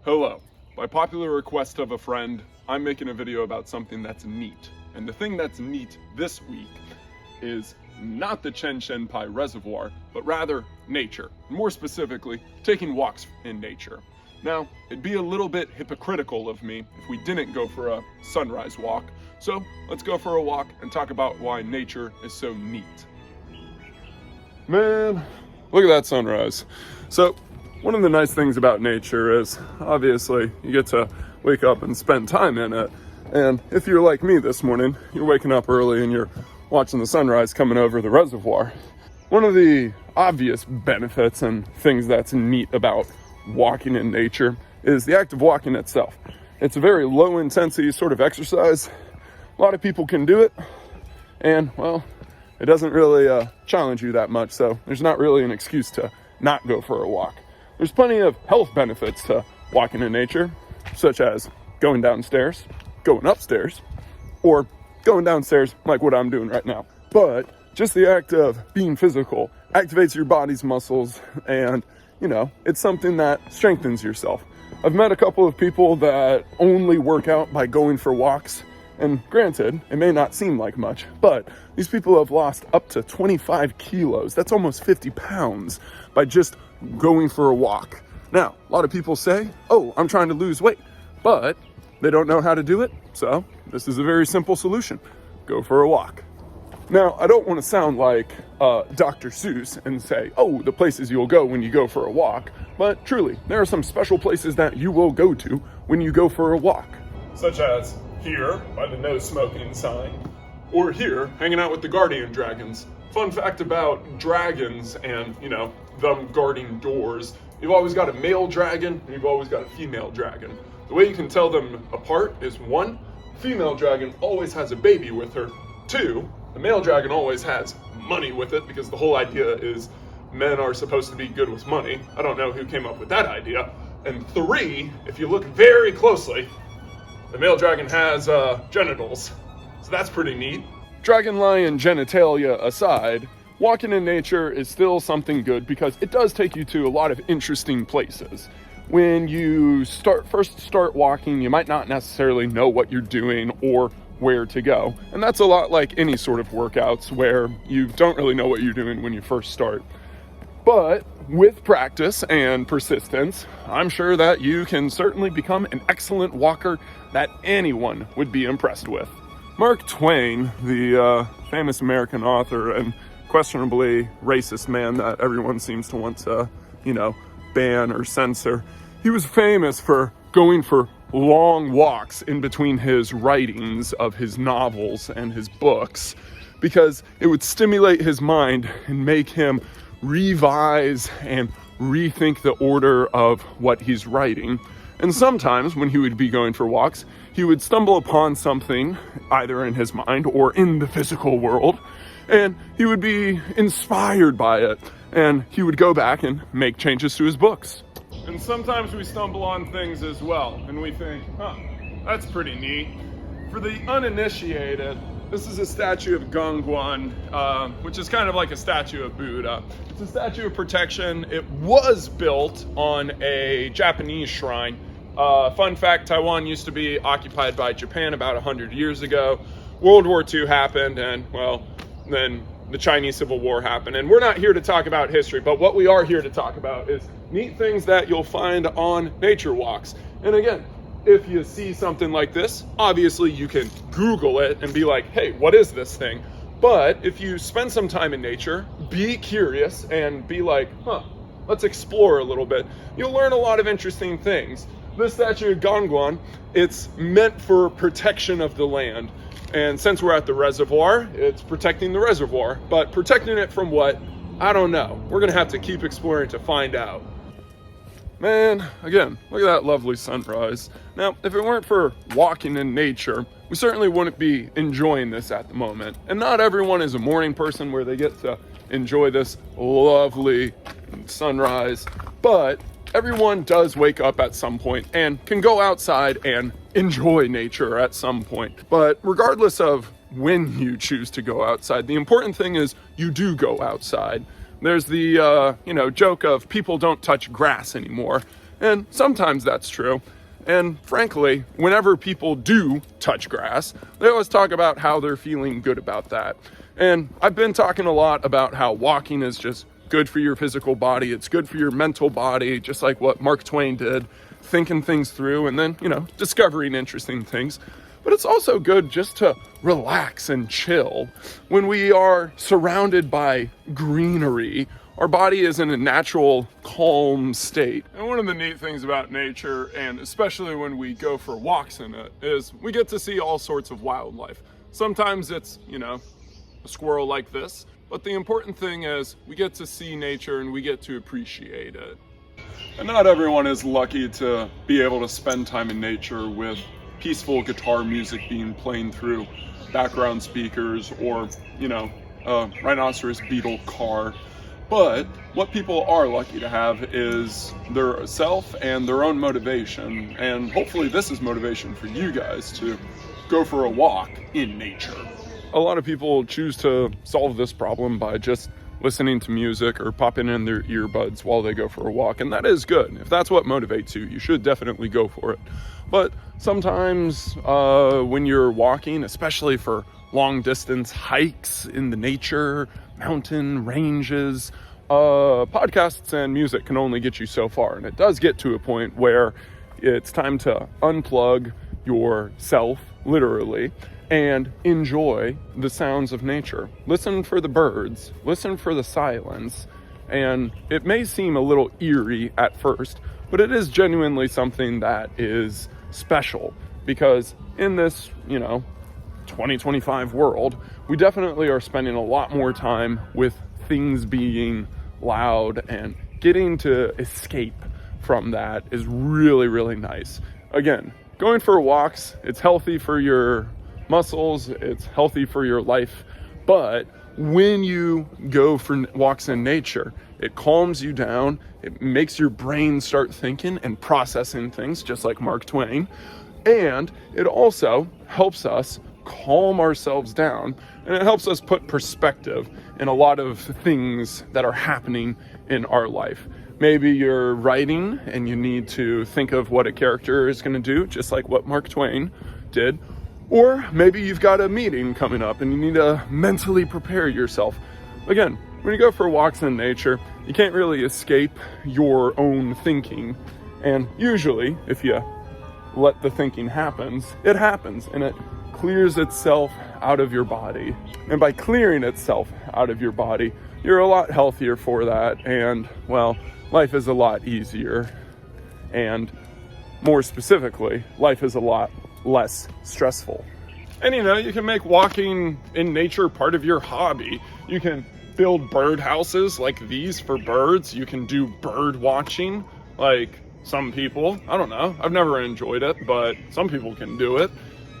Hello. By popular request of a friend, I'm making a video about something that's neat. And the thing that's neat this week is not the Chen Shen Pai Reservoir, but rather nature. More specifically, taking walks in nature. Now, it'd be a little bit hypocritical of me if we didn't go for a sunrise walk. So let's go for a walk and talk about why nature is so neat. Man, look at that sunrise. So, one of the nice things about nature is, obviously, you get to wake up and spend time in it. And if you're like me this morning, you're waking up early and you're watching the sunrise coming over the reservoir. One of the obvious benefits and things that's neat about walking in nature is the act of walking itself. It's a very low intensity sort of exercise. A lot of people can do it, and well, it doesn't really challenge you that much, so there's not really an excuse to not go for a walk. There's plenty of health benefits to walking in nature, such as going downstairs, going upstairs, or going downstairs like what I'm doing right now. But just the act of being physical activates your body's muscles, and it's something that strengthens yourself. I've met a couple of people that only work out by going for walks, and granted, it may not seem like much, but these people have lost up to 25 kilos. That's almost 50 pounds by just going for a walk. Now, a lot of people say, oh, I'm trying to lose weight, but they don't know how to do it. So this is a very simple solution. Go for a walk. Now, I don't want to sound like Dr. Seuss and say, oh, the places you'll go when you go for a walk, but truly, there are some special places that you will go to when you go for a walk. Such as here by the no smoking sign, or here hanging out with the guardian dragons. Fun fact about dragons and, them guarding doors, you've always got a male dragon and you've always got a female dragon. The way you can tell them apart is 1, female dragon always has a baby with her. 2, the male dragon always has money with it, because the whole idea is men are supposed to be good with money. I don't know who came up with that idea. And 3, if you look very closely, the male dragon has genitals. So that's pretty neat. Dragon lion genitalia aside, walking in nature is still something good because it does take you to a lot of interesting places. When you first start walking, you might not necessarily know what you're doing or where to go. And that's a lot like any sort of workouts where you don't really know what you're doing when you first start. But with practice and persistence, I'm sure that you can certainly become an excellent walker that anyone would be impressed with. Mark Twain, the famous American author and questionably racist man that everyone seems to want to, ban or censor, he was famous for going for long walks in between his writings of his novels and his books, because it would stimulate his mind and make him revise and rethink the order of what he's writing. And sometimes when he would be going for walks, he would stumble upon something either in his mind or in the physical world, and he would be inspired by it, and he would go back and make changes to his books. And sometimes we stumble on things as well, and we think, that's pretty neat. For the uninitiated, this is a statue of Gongguan, which is kind of like a statue of Buddha. It's a statue of protection. It was built on a Japanese shrine. Fun fact, Taiwan used to be occupied by Japan about 100 years ago. World War II happened, and then the Chinese Civil War happened. And we're not here to talk about history, but what we are here to talk about is neat things that you'll find on nature walks. And again, if you see something like this, obviously you can Google it and be like, hey, what is this thing? But if you spend some time in nature, be curious and be like, let's explore a little bit, you'll learn a lot of interesting things. This statue of Gongguan, it's meant for protection of the land. And since we're at the reservoir, it's protecting the reservoir. But protecting it from what? I don't know. We're going to have to keep exploring to find out. Man, again, look at that lovely sunrise. Now, if it weren't for walking in nature, we certainly wouldn't be enjoying this at the moment. And not everyone is a morning person where they get to enjoy this lovely sunrise. But everyone does wake up at some point and can go outside and enjoy nature at some point. But regardless of when you choose to go outside, the important thing is you do go outside. There's the, joke of people don't touch grass anymore. And sometimes that's true. And frankly, whenever people do touch grass, they always talk about how they're feeling good about that. And I've been talking a lot about how walking is just good for your physical body. It's good for your mental body, just like what Mark Twain did, thinking things through and then, discovering interesting things. But it's also good just to relax and chill. When we are surrounded by greenery, our body is in a natural, calm state. And one of the neat things about nature, and especially when we go for walks in it, is we get to see all sorts of wildlife. Sometimes it's, a squirrel like this, but the important thing is we get to see nature and we get to appreciate it. And not everyone is lucky to be able to spend time in nature with peaceful guitar music being played through background speakers or, a rhinoceros beetle car. But what people are lucky to have is their self and their own motivation. And hopefully this is motivation for you guys to go for a walk in nature. A lot of people choose to solve this problem by just listening to music or popping in their earbuds while they go for a walk. And that is good. If that's what motivates you, you should definitely go for it. But sometimes when you're walking, especially for long distance hikes in the nature, mountain ranges, podcasts and music can only get you so far. And it does get to a point where it's time to unplug yourself, literally, and enjoy the sounds of nature. Listen for the birds, listen for the silence. And it may seem a little eerie at first, but it is genuinely something that is special, because in this, 2025 world, we definitely are spending a lot more time with things being loud, and getting to escape from that is really, really nice. Again, going for walks, it's healthy for your muscles, it's healthy for your life, but when you go for walks in nature, it calms you down, it makes your brain start thinking and processing things, just like Mark Twain, and it also helps us calm ourselves down, and it helps us put perspective in a lot of things that are happening in our life. Maybe you're writing and you need to think of what a character is going to do, just like what Mark Twain did. Or maybe you've got a meeting coming up and you need to mentally prepare yourself. Again, when you go for walks in nature, you can't really escape your own thinking. And usually, if you let the thinking happen, it happens and it clears itself out of your body. And by clearing itself out of your body, you're a lot healthier for that. And, well, life is a lot easier. And more specifically, life is a lot less stressful. And you can make walking in nature part of your hobby. You can build bird houses like these for birds. You can do bird watching like some people. I don't know. I've never enjoyed it, but some people can do it.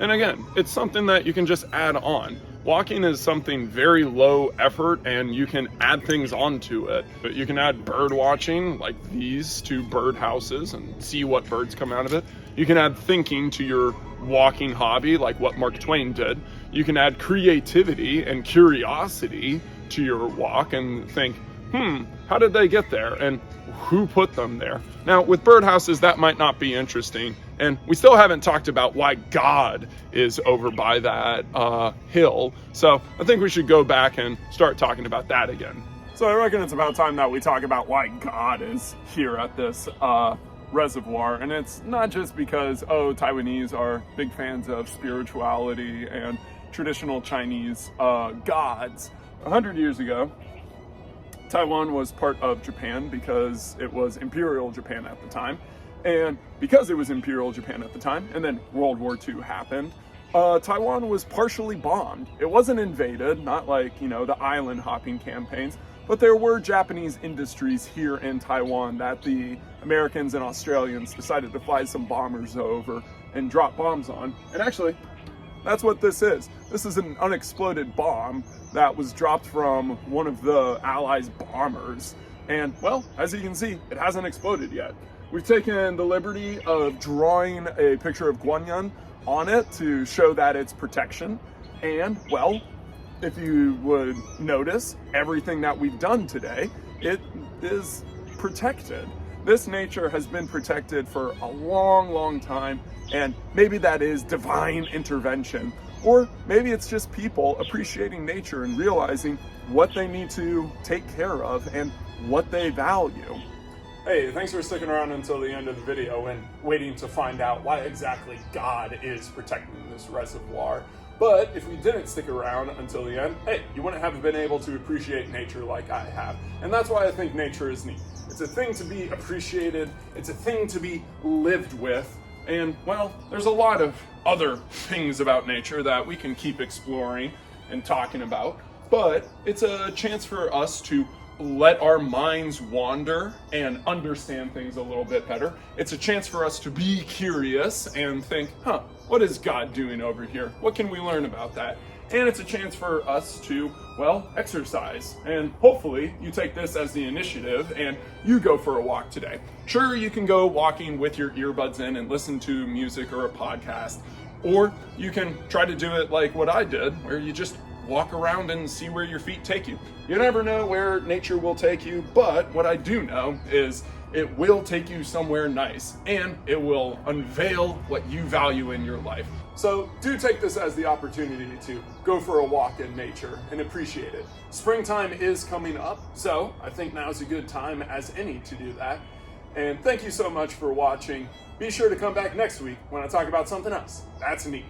And again, it's something that you can just add on. Walking is something very low effort, and you can add things onto it. But you can add bird watching like these to bird houses and see what birds come out of it. You can add thinking to your walking hobby like what Mark Twain did. You can add creativity and curiosity to your walk and think, how did they get there? And who put them there? Now, with birdhouses, that might not be interesting. And we still haven't talked about why God is over by that hill. So I think we should go back and start talking about that again. So I reckon it's about time that we talk about why God is here at this reservoir. And it's not just because, Taiwanese are big fans of spirituality and traditional Chinese gods. 100 years ago, Taiwan was part of Japan because it was Imperial Japan at the time. And because it was Imperial Japan at the time, and then World War II happened, Taiwan was partially bombed. It wasn't invaded, not like, the island hopping campaigns, but there were Japanese industries here in Taiwan that the Americans and Australians decided to fly some bombers over and drop bombs on. And actually, that's what this is. This is an unexploded bomb that was dropped from one of the Allies' bombers. And, well, as you can see, it hasn't exploded yet. We've taken the liberty of drawing a picture of Guanyin on it to show that it's protection. And, well, if you would notice, everything that we've done today, it is protected. this nature has been protected for a long, long time, and maybe that is divine intervention. Or maybe it's just people appreciating nature and realizing what they need to take care of and what they value. Hey, thanks for sticking around until the end of the video and waiting to find out why exactly God is protecting this reservoir. But if you didn't stick around until the end, hey, you wouldn't have been able to appreciate nature like I have. And that's why I think nature is neat. It's a thing to be appreciated, it's a thing to be lived with, and, well, there's a lot of other things about nature that we can keep exploring and talking about, but it's a chance for us to let our minds wander and understand things a little bit better. It's a chance for us to be curious and think, what is God doing over here? What can we learn about that? And it's a chance for us to, well, exercise. And hopefully you take this as the initiative and you go for a walk today. Sure, you can go walking with your earbuds in and listen to music or a podcast, or you can try to do it like what I did, where you just walk around and see where your feet take you. You never know where nature will take you, but what I do know is it will take you somewhere nice, and it will unveil what you value in your life. So do take this as the opportunity to go for a walk in nature and appreciate it. Springtime is coming up, so I think now's a good time as any to do that. And thank you so much for watching. Be sure to come back next week when I talk about something else that's neat.